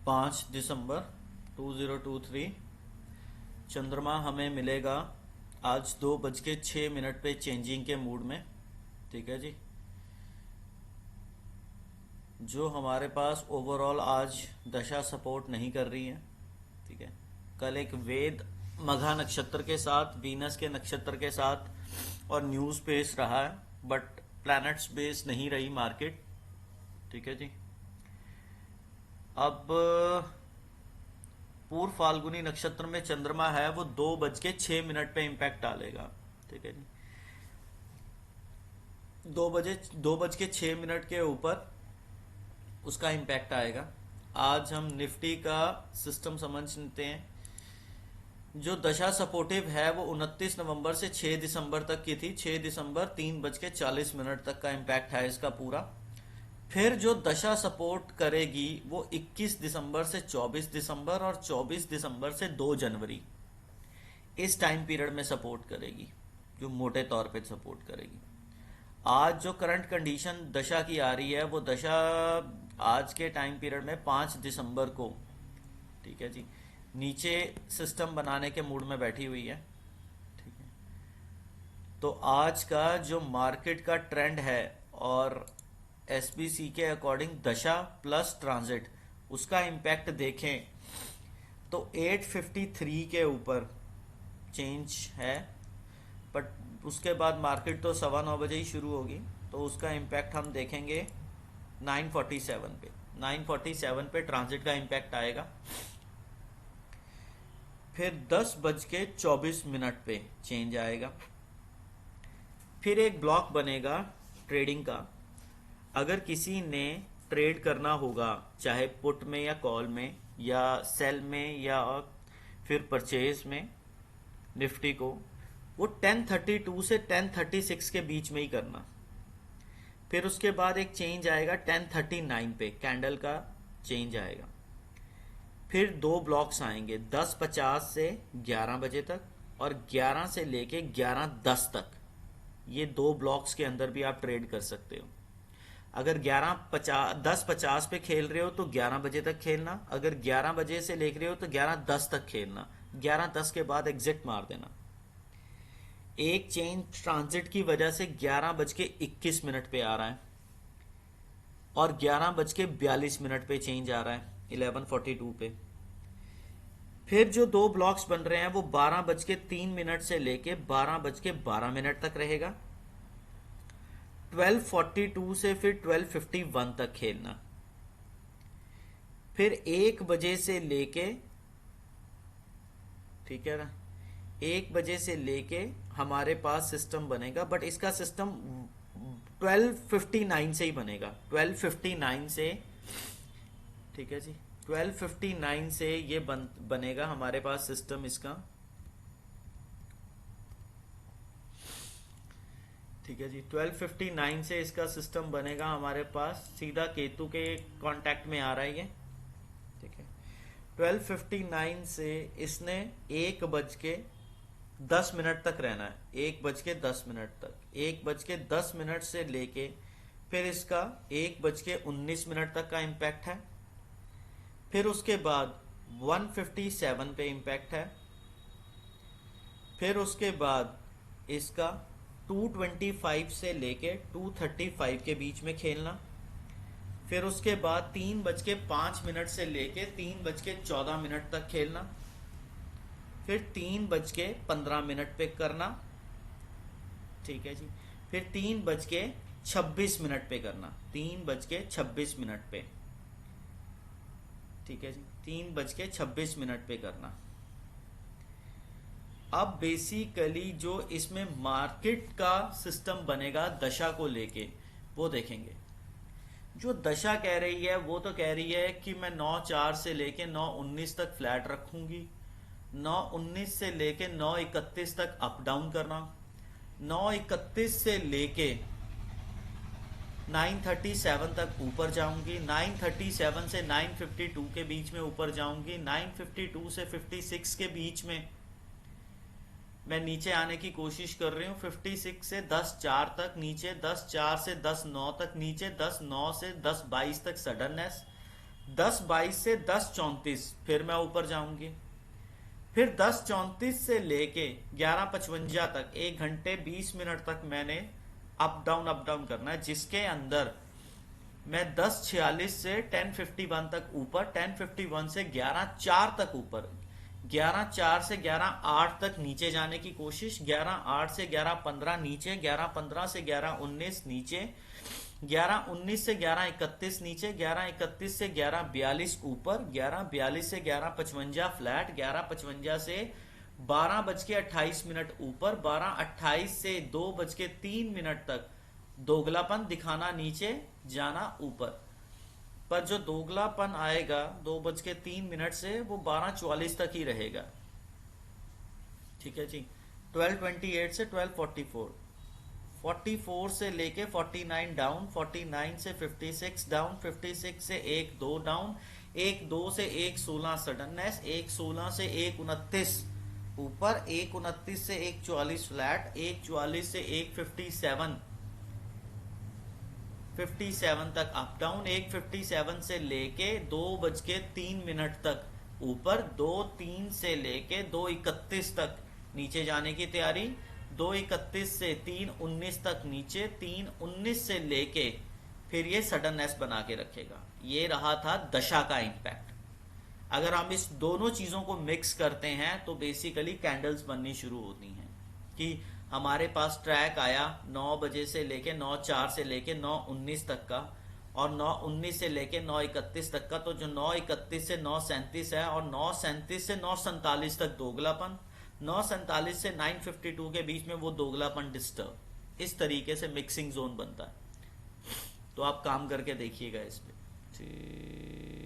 5 दिसंबर 2023। चंद्रमा हमें मिलेगा आज 2:06 पे चेंजिंग के मूड में। ठीक है जी। जो हमारे पास ओवरऑल आज दशा सपोर्ट नहीं कर रही है। ठीक है। कल एक वेद मघा नक्षत्र के साथ, वीनस के नक्षत्र के साथ और न्यूज़ बेस रहा है, बट प्लैनेट्स बेस नहीं रही मार्केट। ठीक है जी। अब पूर्व फाल्गुनी नक्षत्र में चंद्रमा है, वो 2:06 पे इम्पैक्ट डालेगा। ठीक है जी। 2:06 के ऊपर उसका इम्पैक्ट आएगा। आज हम निफ्टी का सिस्टम समझते हैं। जो दशा सपोर्टिव है वो 29 नवंबर से 6 दिसंबर तक की थी। 6 दिसंबर 3:40 तक का इम्पैक्ट है इसका पूरा। फिर जो दशा सपोर्ट करेगी वो 21 दिसंबर से 24 दिसंबर और 24 दिसंबर से 2 जनवरी, इस टाइम पीरियड में सपोर्ट करेगी, जो मोटे तौर पे सपोर्ट करेगी। आज जो करंट कंडीशन दशा की आ रही है वो दशा आज के टाइम पीरियड में 5 दिसंबर को, ठीक है जी, नीचे सिस्टम बनाने के मूड में बैठी हुई है। ठीक है। तो आज का जो मार्केट का ट्रेंड है और एसबीसी के अकॉर्डिंग दशा प्लस ट्रांजिट, उसका इम्पैक्ट देखें तो 853 के ऊपर चेंज है। बट उसके बाद मार्केट तो 9:15 ही शुरू होगी, तो उसका इम्पैक्ट हम देखेंगे 947 पे। 947 पे ट्रांजिट का इम्पैक्ट आएगा। फिर 10:24 पे चेंज आएगा। फिर एक ब्लॉक बनेगा ट्रेडिंग का। अगर किसी ने ट्रेड करना होगा, चाहे पुट में या कॉल में या सेल में या फिर परचेज में, निफ्टी को वो 1032 से 1036 के बीच में ही करना। फिर उसके बाद एक चेंज आएगा 1039 पे, कैंडल का चेंज आएगा। फिर दो ब्लॉक्स आएंगे 10:50 से 11 बजे तक और 11 से लेके 11:10 तक। ये दो ब्लॉक्स के अंदर भी आप ट्रेड कर सकते हो। अगर 10:50 पे खेल रहे हो तो 11 बजे तक खेलना। अगर 11 बजे से लेकर रहे हो तो 11:10 तक खेलना। 11:10 के बाद एग्जिट मार देना। एक चेंज ट्रांजिट की वजह से 11:21 पे आ रहा है और 11:42 पे चेंज आ रहा है 11:42 पे। फिर जो दो ब्लॉक्स बन रहे हैं वो 12:03 से लेके 12:12 तक रहेगा। 12:42 से फिर 12:51 तक खेलना। फिर 1 बजे से लेके, ठीक है ना, 1 बजे से लेके हमारे पास सिस्टम बनेगा, बट इसका सिस्टम 12:59 से ही बनेगा। 12:59 से, ठीक है जी, 12:59 से ये बनेगा हमारे पास सिस्टम इसका। ठीक है जी, 12:59 से इसका सिस्टम बनेगा हमारे पास। सीधा केतु के कांटेक्ट में आ रहा है ये। ठीक है। 12:59 से इसने 1:10 तक रहना है। 1:10 तक, 1:10 से लेके फिर इसका 1:19 तक का इम्पैक्ट है। फिर उसके बाद 157 पे इम्पैक्ट है। फिर उसके बाद इसका 225 से लेके 235 के बीच में खेलना। फिर उसके बाद 3:05 से लेके 3:14 तक खेलना। फिर 3:15 पे करना। ठीक है जी। फिर 3:26 पे करना। 3:26 पे, ठीक है जी, 3:26 पे करना। अब बेसिकली जो इसमें मार्केट का सिस्टम बनेगा दशा को लेके, वो देखेंगे। जो दशा कह रही है वो तो कह रही है कि मैं 9:04 से लेके 9:19 तक फ्लैट रखूंगी। 9:19 से लेके 9:31 तक अप डाउन करना। 9:31 से लेके 9:37 तक ऊपर जाऊंगी। 9:37 से 9:52 के बीच में ऊपर जाऊंगी। 9:52 से 56 के बीच में मैं नीचे आने की कोशिश कर रही हूँ। 56 से 10:04 तक नीचे, 10:04 से 10:09 तक नीचे, 10:09 से 10:22 तक सडननेस, 10:22 से 10:34 फिर मैं ऊपर जाऊंगी। फिर 10:34 से लेके 11:55 तक 1 घंटे 20 मिनट तक मैंने अप डाउन करना है, जिसके अंदर मैं 10:46 से 10:51 तक ऊपर, 10:51 से 11:04 तक ऊपर, 11:04 से 11:08 तक नीचे जाने की कोशिश, 11:08 से 11:15 नीचे, 11:15 से 11:19 नीचे, 11:19 से 11:31 नीचे, 11:31 से 11:42 ऊपर, 11:42 से 11:55 फ्लैट, 11:55 से 12:28 ऊपर, 12:28 से 2:03 तक दोगलापन दिखाना नीचे, जाना ऊपर। पर जो दोगलापन आएगा 2:03 से वो 12:44 तक ही रहेगा। ठीक है जी। 12:28 से 12:44, 44 से लेके 49 डाउन, 49 से 56 डाउन, 56 से 1-2 डाउन, 1-2 से 1:16 सडननेस, 1:16 से 1:29 ऊपर, 1:29 से 1:44 फ्लैट, 1:44 से 1:57 तक अप डाउन, 1:57 से लेके 2:03 तक ऊपर, 2:03 से लेके 2:31 तक नीचे जाने की तैयारी, 2:31 से 3:19 तक नीचे, 3:19 से लेके फिर ये सडननेस बना के रखेगा। ये रहा था दशा का इंपैक्ट। अगर हम इस दोनों चीजों को मिक्स करते हैं तो बेसिकली कैंडल्स बननी शुरू होती हैं कि हमारे पास ट्रैक आया 9 बजे से लेके 9:04 से लेके 9:19 तक का, और 9:19 से लेके 9:31 तक का। तो जो 9:31 से 9:37 है, और 9:37 से 9:47 तक दोगलापन, 9:47 से 9:52 के बीच में वो दोगलापन डिस्टर्ब। इस तरीके से मिक्सिंग जोन बनता है। तो आप काम करके देखिएगा इस पे। ठीक।